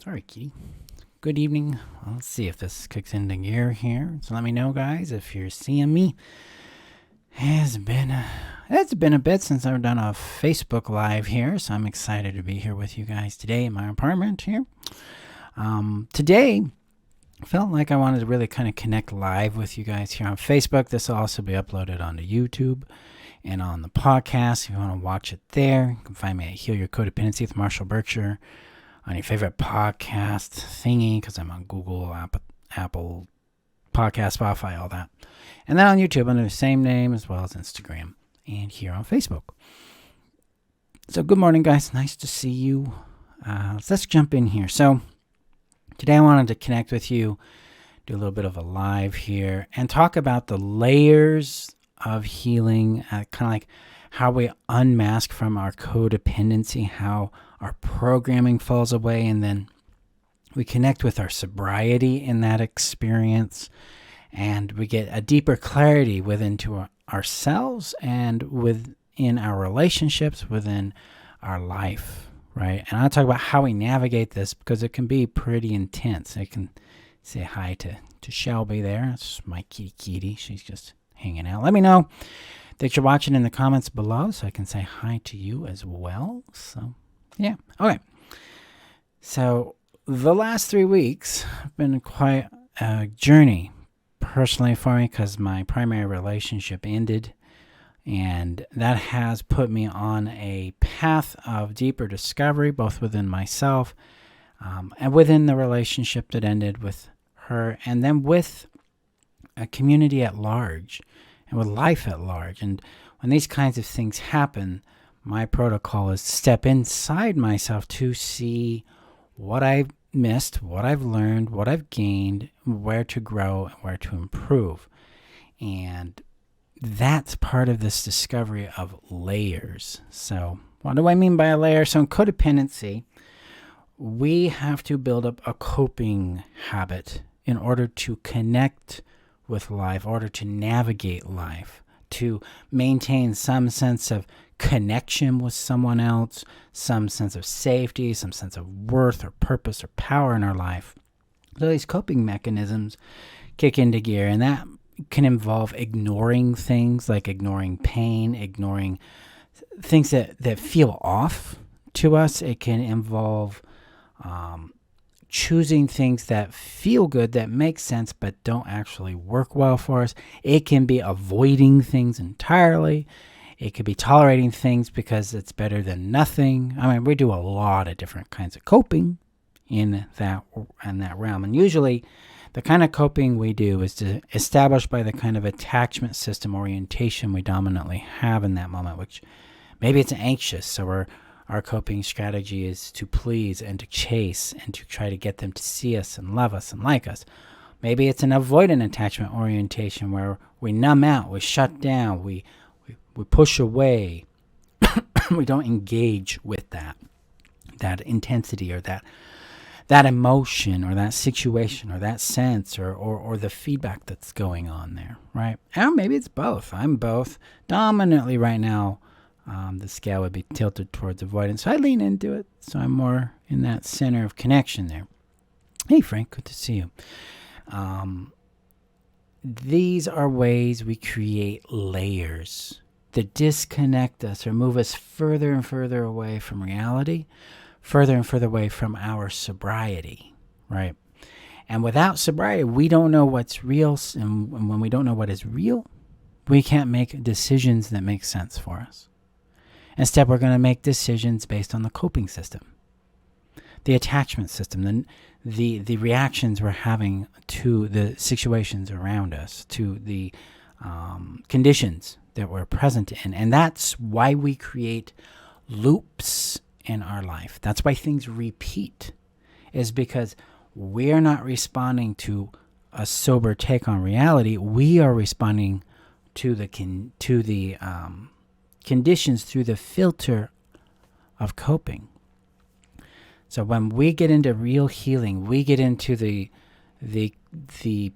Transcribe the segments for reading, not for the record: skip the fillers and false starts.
Sorry, kitty. Good evening. Well, let's see if this kicks into gear here. So let me know, guys, if you're seeing me. It's been a bit since I've done a Facebook Live here, so I'm excited to be here with you guys today in my apartment here. Today, I felt like I wanted to really kind of connect live with you guys here on Facebook. This will also be uploaded onto YouTube and on the podcast. If you want to watch it there, you can find me at Heal Your Codependency with Marshall Berkshire on your favorite podcast thingy, because I'm on Google, Apple Podcast, Spotify, all that. And then on YouTube under the same name, as well as Instagram and here on Facebook. So good morning, guys. Nice to see you. Let's jump in here. So today I wanted to connect with you, do a little bit of a live here, and talk about the layers of healing, kind of like how we unmask from our codependency, how our programming falls away, and then we connect with our sobriety in that experience, and we get a deeper clarity within to ourselves and within our relationships, within our life, right? And I'll talk about how we navigate this, because it can be pretty intense. I can say hi to Shelby there. It's my kitty. She's just hanging out. Let me know that you're watching in the comments below so I can say hi to you as well. So, yeah. Okay. So, the last 3 weeks have been quite a journey personally for me, because my primary relationship ended, and that has put me on a path of deeper discovery, both within myself and within the relationship that ended with her, and then with a community at large and with life at large. And when these kinds of things happen, my protocol is to step inside myself to see what I've missed, what I've learned, what I've gained, where to grow, and where to improve. And that's part of this discovery of layers. So what do I mean by a layer? So in codependency, we have to build up a coping habit in order to connect with life, in order to navigate life, to maintain some sense of connection with someone else, some sense of safety, some sense of worth or purpose or power in our life. So these coping mechanisms kick into gear, and that can involve ignoring things, like ignoring pain, ignoring things that feel off to us. It can involve choosing things that feel good, that make sense, but don't actually work well for us. It can be avoiding things entirely. It could be tolerating things because it's better than nothing. I mean, we do a lot of different kinds of coping in that realm. And usually the kind of coping we do is established by the kind of attachment system orientation we dominantly have in that moment, which maybe it's anxious. So our coping strategy is to please and to chase and to try to get them to see us and love us and like us. Maybe it's an avoidant attachment orientation where we numb out, we shut down, we push away. We don't engage with that intensity or that emotion or that situation or that sense or the feedback that's going on there, right? And maybe it's both. I'm both. Dominantly right now, the scale would be tilted towards avoidance. So I lean into it. So I'm more in that center of connection there. Hey, Frank, good to see you. These are ways we create layers that disconnect us or move us further and further away from reality, further and further away from our sobriety, right? And without sobriety, we don't know what's real. And when we don't know what is real, we can't make decisions that make sense for us. Instead, we're going to make decisions based on the coping system, the attachment system, the reactions we're having to the situations around us, to the conditions that we're present in. And that's why we create loops in our life. That's why things repeat, is because we're not responding to a sober take on reality. We are responding to the conditions through the filter of coping. So when we get into real healing, we get into the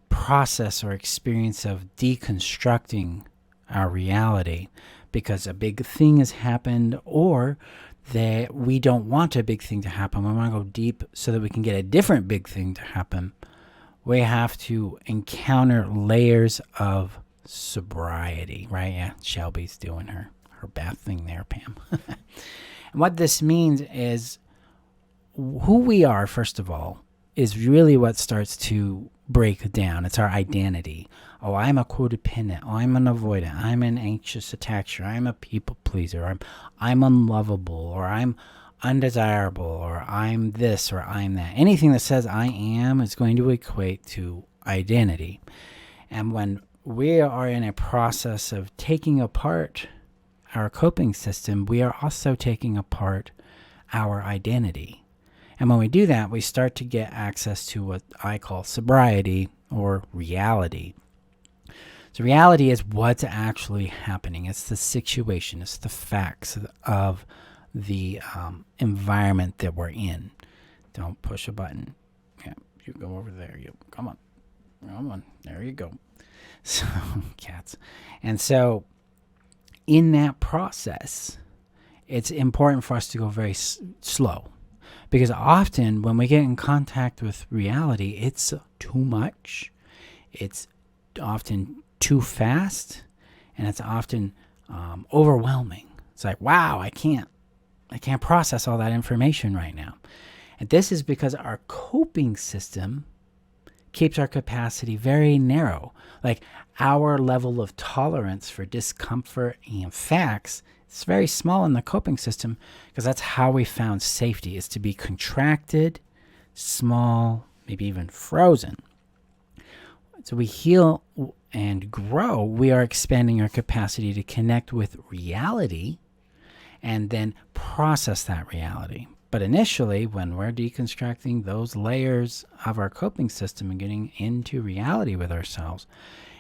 process or experience of deconstructing our reality because a big thing has happened, or that we don't want a big thing to happen. We want to go deep so that we can get a different big thing to happen. We have to encounter layers of sobriety, right? Yeah, Shelby's doing her bath thing there, Pam. And what this means is who we are, first of all, is really what starts to break down. It's our identity. Oh, I'm a codependent. Oh, I'm an avoidant. I'm an anxious attacher. I'm a people pleaser. I'm unlovable, or I'm undesirable, or I'm this, or I'm that. Anything that says I am is going to equate to identity. And when we are in a process of taking apart our coping system, we are also taking apart our identity. And when we do that, we start to get access to what I call sobriety or reality. So reality is what's actually happening. It's the situation. It's the facts of the environment that we're in. Don't push a button. Yeah, you go over there. You come on. There you go. So cats. And so in that process, it's important for us to go very slow. Because often when we get in contact with reality, it's too much. It's often too fast. And it's often overwhelming. It's like, wow, I can't process all that information right now. And this is because our coping system keeps our capacity very narrow. Like our level of tolerance for discomfort and facts, it's very small in the coping system because that's how we found safety, is to be contracted, small, maybe even frozen. So we heal and grow. We are expanding our capacity to connect with reality and then process that reality. But initially, when we're deconstructing those layers of our coping system and getting into reality with ourselves,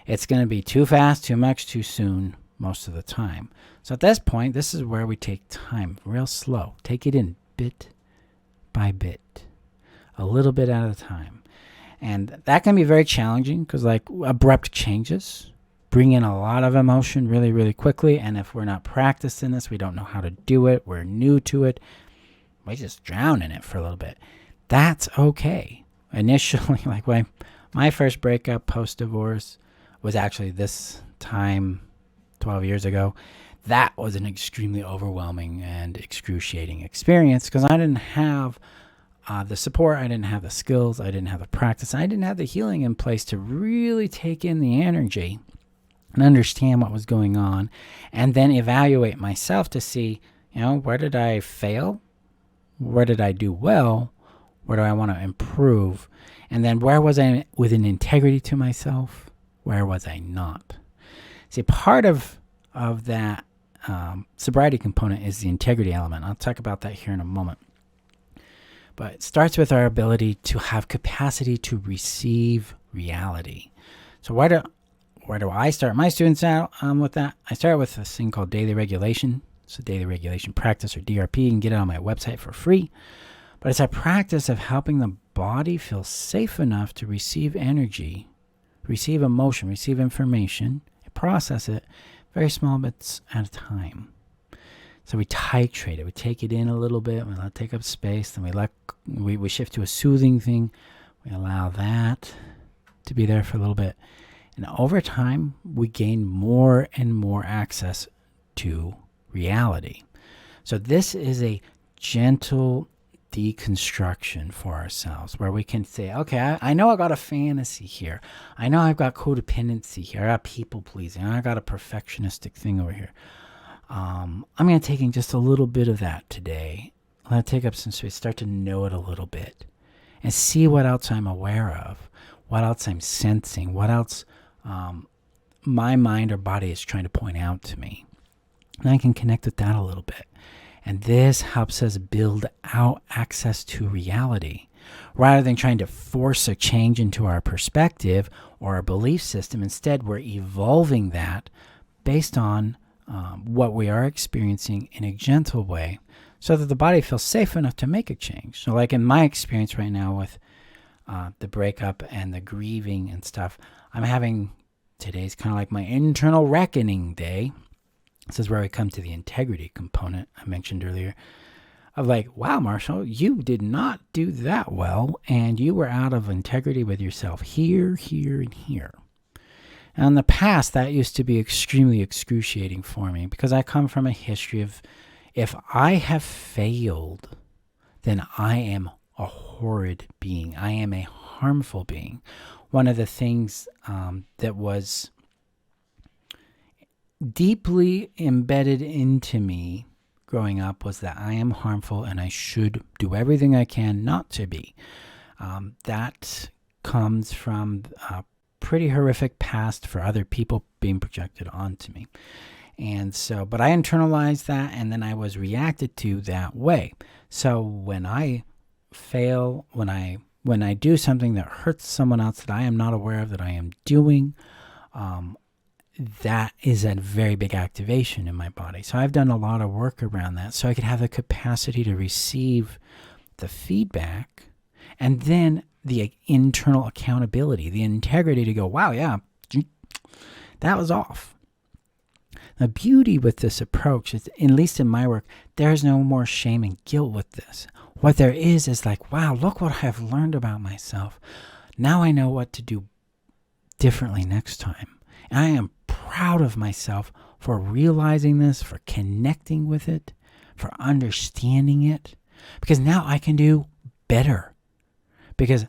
it's going to be too fast, too much, too soon most of the time. So at this point, this is where we take time, real slow. Take it in bit by bit, a little bit at a time. And that can be very challenging because like abrupt changes bring in a lot of emotion really, really quickly. And if we're not practiced in this, we don't know how to do it, we're new to it, we just drown in it for a little bit. That's okay. Initially, like when my first breakup post-divorce was actually this time 12 years ago. That was an extremely overwhelming and excruciating experience because I didn't have the support, I didn't have the skills, I didn't have the practice, I didn't have the healing in place to really take in the energy and understand what was going on and then evaluate myself to see, where did I fail? Where did I do well? Where do I want to improve? And then where was I with an integrity to myself? Where was I not? See, part of that sobriety component is the integrity element. I'll talk about that here in a moment. But it starts with our ability to have capacity to receive reality. So where do I start my students out with that? I start with this thing called daily regulation. So daily regulation practice, or DRP. You can get it on my website for free. But it's a practice of helping the body feel safe enough to receive energy, receive emotion, receive information, and process it very small bits at a time. So we titrate it. We take it in a little bit. We let it take up space. Then we shift to a soothing thing. We allow that to be there for a little bit. And over time, we gain more and more access to reality. So this is a gentle deconstruction for ourselves where we can say, okay, I know I got a fantasy here. I know I've got codependency here. I got people pleasing. I got a perfectionistic thing over here. I'm going to take in just a little bit of that today. Let it take up some space. Start to know it a little bit and see what else I'm aware of, what else I'm sensing, what else my mind or body is trying to point out to me. And I can connect with that a little bit. And this helps us build out access to reality. Rather than trying to force a change into our perspective or our belief system, instead we're evolving that based on what we are experiencing in a gentle way so that the body feels safe enough to make a change. So like in my experience right now with the breakup and the grieving and stuff, I'm having, today's kind of like my internal reckoning day. This is where we come to the integrity component I mentioned earlier. of like, wow, Marshall, you did not do that well, and you were out of integrity with yourself here, here, and here. And in the past, that used to be extremely excruciating for me because I come from a history of, if I have failed, then I am a horrid being. I am a harmful being. One of the things that was deeply embedded into me growing up was that I am harmful and I should do everything I can not to be. That comes from a pretty horrific past for other people being projected onto me. And so, but I internalized that, and then I was reacted to that way. So when I fail, when I do something that hurts someone else that I am not aware of that I am doing, that is a very big activation in my body. So I've done a lot of work around that so I could have the capacity to receive the feedback and then the internal accountability, the integrity to go, wow, yeah, that was off. The beauty with this approach is, at least in my work, there's no more shame and guilt with this. What there is like, wow, look what I've learned about myself. Now I know what to do differently next time. And I am proud of myself for realizing this, for connecting with it, for understanding it, because now I can do better. Because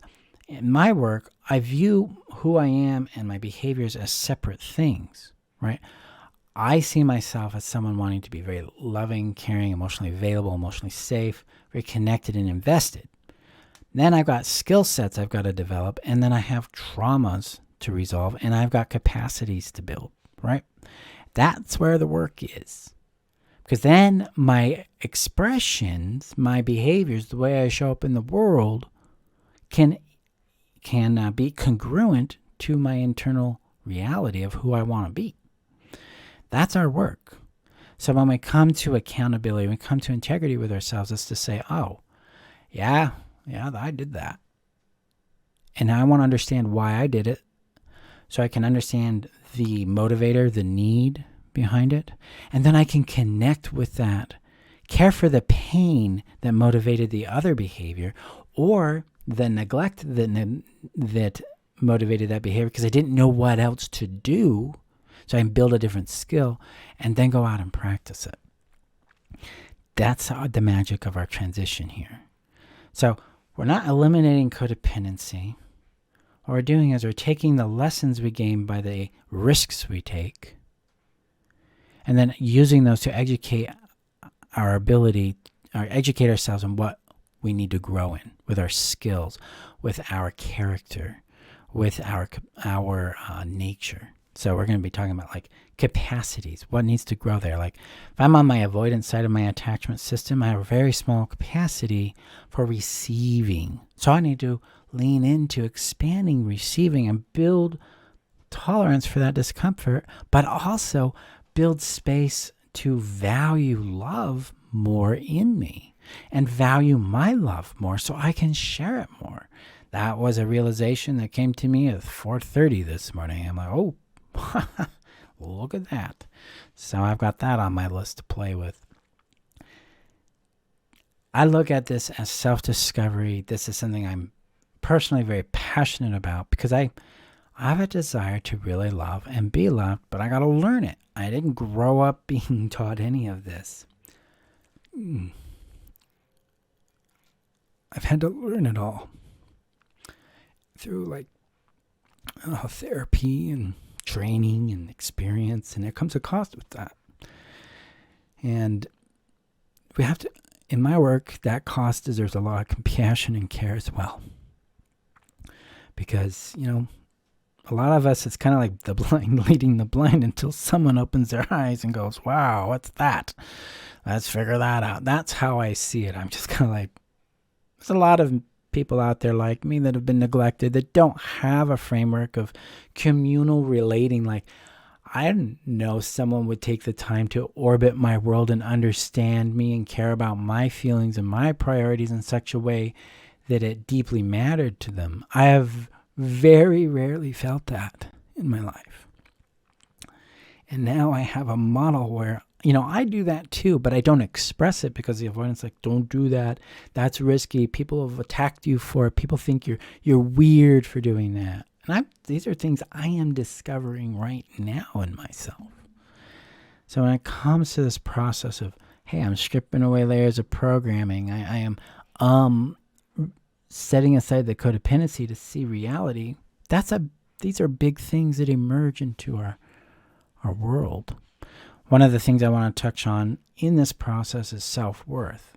in my work, I view who I am and my behaviors as separate things, right? I see myself as someone wanting to be very loving, caring, emotionally available, emotionally safe, very connected and invested. Then I've got skill sets I've got to develop, and then I have traumas to resolve, and I've got capacities to build, right? That's where the work is. Because then my expressions, my behaviors, the way I show up in the world can be congruent to my internal reality of who I want to be. That's our work. So when we come to accountability, when we come to integrity with ourselves, it's to say, oh, yeah, I did that. And I want to understand why I did it, so I can understand the motivator, the need behind it. And then I can connect with that, care for the pain that motivated the other behavior, or the neglect that motivated that behavior because I didn't know what else to do. So I can build a different skill and then go out and practice it. That's the magic of our transition here. So we're not eliminating codependency. What we're doing is we're taking the lessons we gain by the risks we take and then using those to educate our ability, or educate ourselves on what we need to grow in with our skills, with our character, with our nature. So we're going to be talking about like capacities, what needs to grow there. Like if I'm on my avoidance side of my attachment system, I have a very small capacity for receiving. So I need to lean into expanding, receiving, and build tolerance for that discomfort, but also build space to value love more in me and value my love more so I can share it more. That was a realization that came to me at 4:30 this morning. I'm like, oh, look at that. So I've got that on my list to play with. I look at this as self-discovery. This is something I'm personally very passionate about because I have a desire to really love and be loved, but I got to learn it. I didn't grow up being taught any of this. I've had to learn it all through like therapy and training and experience, and it comes a cost with that. And we have to, in my work, that cost is there's a lot of compassion and care as well. Because, a lot of us, it's kind of like the blind leading the blind until someone opens their eyes and goes, wow, what's that? Let's figure that out. That's how I see it. I'm just kind of like, there's a lot of people out there like me that have been neglected, that don't have a framework of communal relating. Like, I didn't know someone would take the time to orbit my world and understand me and care about my feelings and my priorities in such a way that it deeply mattered to them. I have very rarely felt that in my life. And now I have a model where I do that too, but I don't express it because the avoidance, like, don't do that. That's risky. People have attacked you for it. People think you're weird for doing that. And these are things I am discovering right now in myself. So when it comes to this process of, hey, I'm stripping away layers of programming, I am setting aside the codependency to see reality, these are big things that emerge into our world. One of the things I want to touch on in this process is self-worth.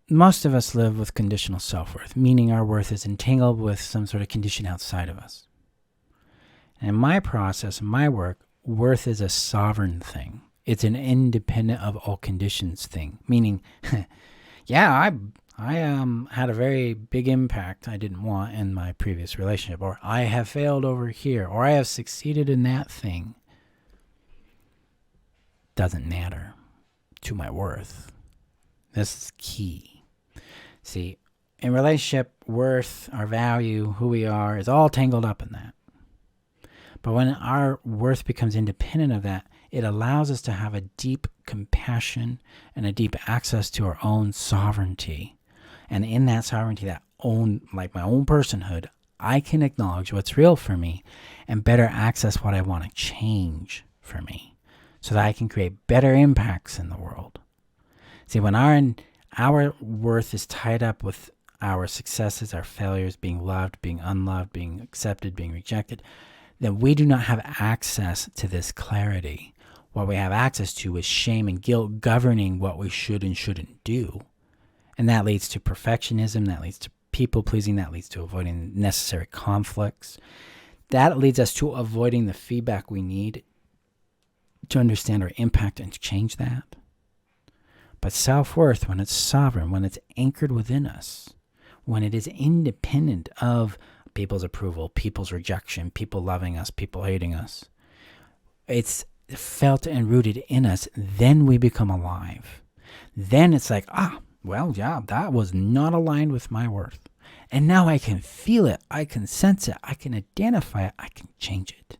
Most of us live with conditional self-worth, meaning our worth is entangled with some sort of condition outside of us. And in my process, in my work, worth is a sovereign thing. It's an independent of all conditions thing, meaning, yeah, I had a very big impact I didn't want in my previous relationship, or I have failed over here, or I have succeeded in that thing. Doesn't matter to my worth. This is key. See, in relationship, worth, our value, who we are, is all tangled up in that. But when our worth becomes independent of that, it allows us to have a deep compassion and a deep access to our own sovereignty. And in that sovereignty, my own personhood, I can acknowledge what's real for me and better access what I want to change for me so that I can create better impacts in the world. See, when our worth is tied up with our successes, our failures, being loved, being unloved, being accepted, being rejected, then we do not have access to this clarity. What we have access to is shame and guilt governing what we should and shouldn't do. And that leads to perfectionism, that leads to people-pleasing, that leads to avoiding necessary conflicts. That leads us to avoiding the feedback we need to understand our impact and to change that. But self-worth, when it's sovereign, when it's anchored within us, when it is independent of people's approval, people's rejection, people loving us, people hating us, it's felt and rooted in us, then we become alive. Then it's like, well, yeah, that was not aligned with my worth. And now I can feel it, I can sense it, I can identify it, I can change it.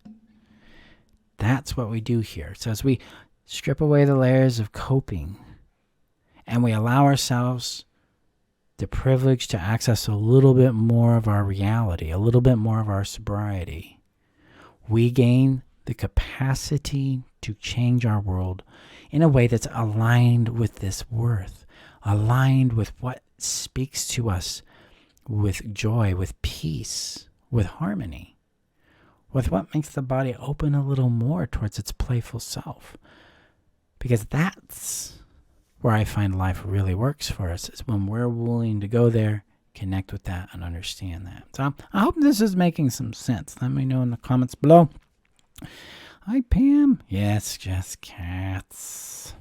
That's what we do here. So as we strip away the layers of coping and we allow ourselves the privilege to access a little bit more of our reality, a little bit more of our sobriety, we gain the capacity to change our world in a way that's aligned with this worth, aligned with what speaks to us with joy, with peace, with harmony, with what makes the body open a little more towards its playful self. Because that's where I find life really works for us, is when we're willing to go there, connect with that, and understand that. So I hope this is making some sense. Let me know in the comments below. Hi, Pam. Yes, just cats.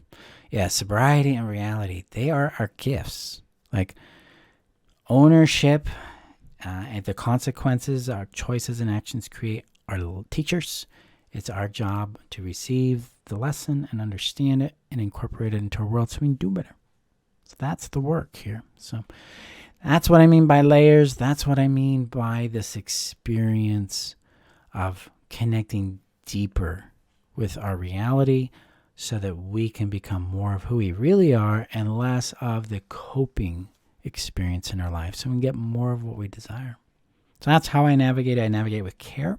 Yeah, sobriety and reality, they are our gifts. Like ownership and the consequences our choices and actions create are little teachers. It's our job to receive the lesson and understand it and incorporate it into our world so we can do better. So that's the work here. So that's what I mean by layers. That's what I mean by this experience of connecting deeper with our reality so that we can become more of who we really are and less of the coping experience in our life so we can get more of what we desire. So that's how I navigate. I navigate with care,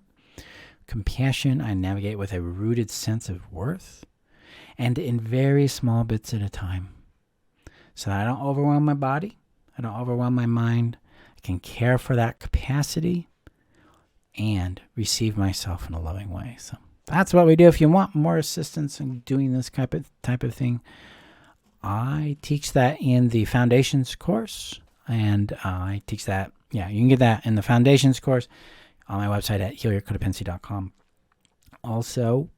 compassion. I navigate with a rooted sense of worth and in very small bits at a time so that I don't overwhelm my body. I don't overwhelm my mind. I can care for that capacity and receive myself in a loving way. So that's what we do. If you want more assistance in doing this type of thing, I teach that in the Foundations course. And I teach that, you can get that in the Foundations course on my website at healyourcodependency.com. Also,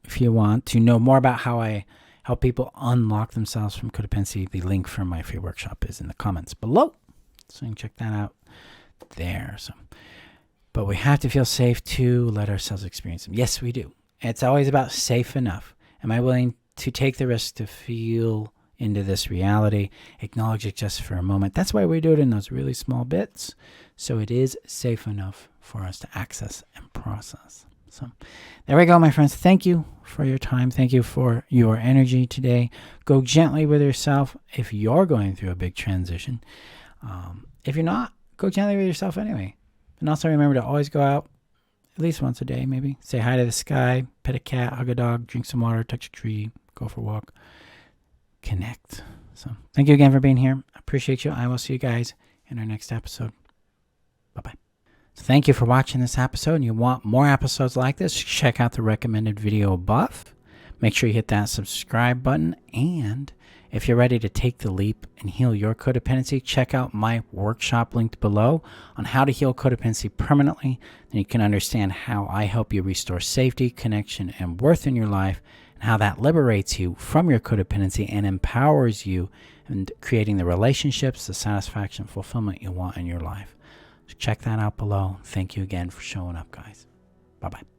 if you want to know more about how I help people unlock themselves from codependency, the link for my free workshop is in the comments below. So you can check that out there. But we have to feel safe to let ourselves experience them. Yes, we do. It's always about safe enough. Am I willing to take the risk to feel into this reality, acknowledge it just for a moment? That's why we do it in those really small bits. So it is safe enough for us to access and process. So there we go, my friends. Thank you for your time. Thank you for your energy today. Go gently with yourself if you're going through a big transition. If you're not, go gently with yourself anyway. And also remember to always go out at least once a day, maybe. Say hi to the sky, pet a cat, hug a dog, drink some water, touch a tree, go for a walk. Connect. So thank you again for being here. I appreciate you. I will see you guys in our next episode. Bye-bye. So thank you for watching this episode. And you want more episodes like this, check out the recommended video above. Make sure you hit that subscribe button. And if you're ready to take the leap and heal your codependency, check out my workshop linked below on how to heal codependency permanently. Then you can understand how I help you restore safety, connection, and worth in your life, and how that liberates you from your codependency and empowers you in creating the relationships, the satisfaction, fulfillment you want in your life. So check that out below. Thank you again for showing up, guys. Bye-bye.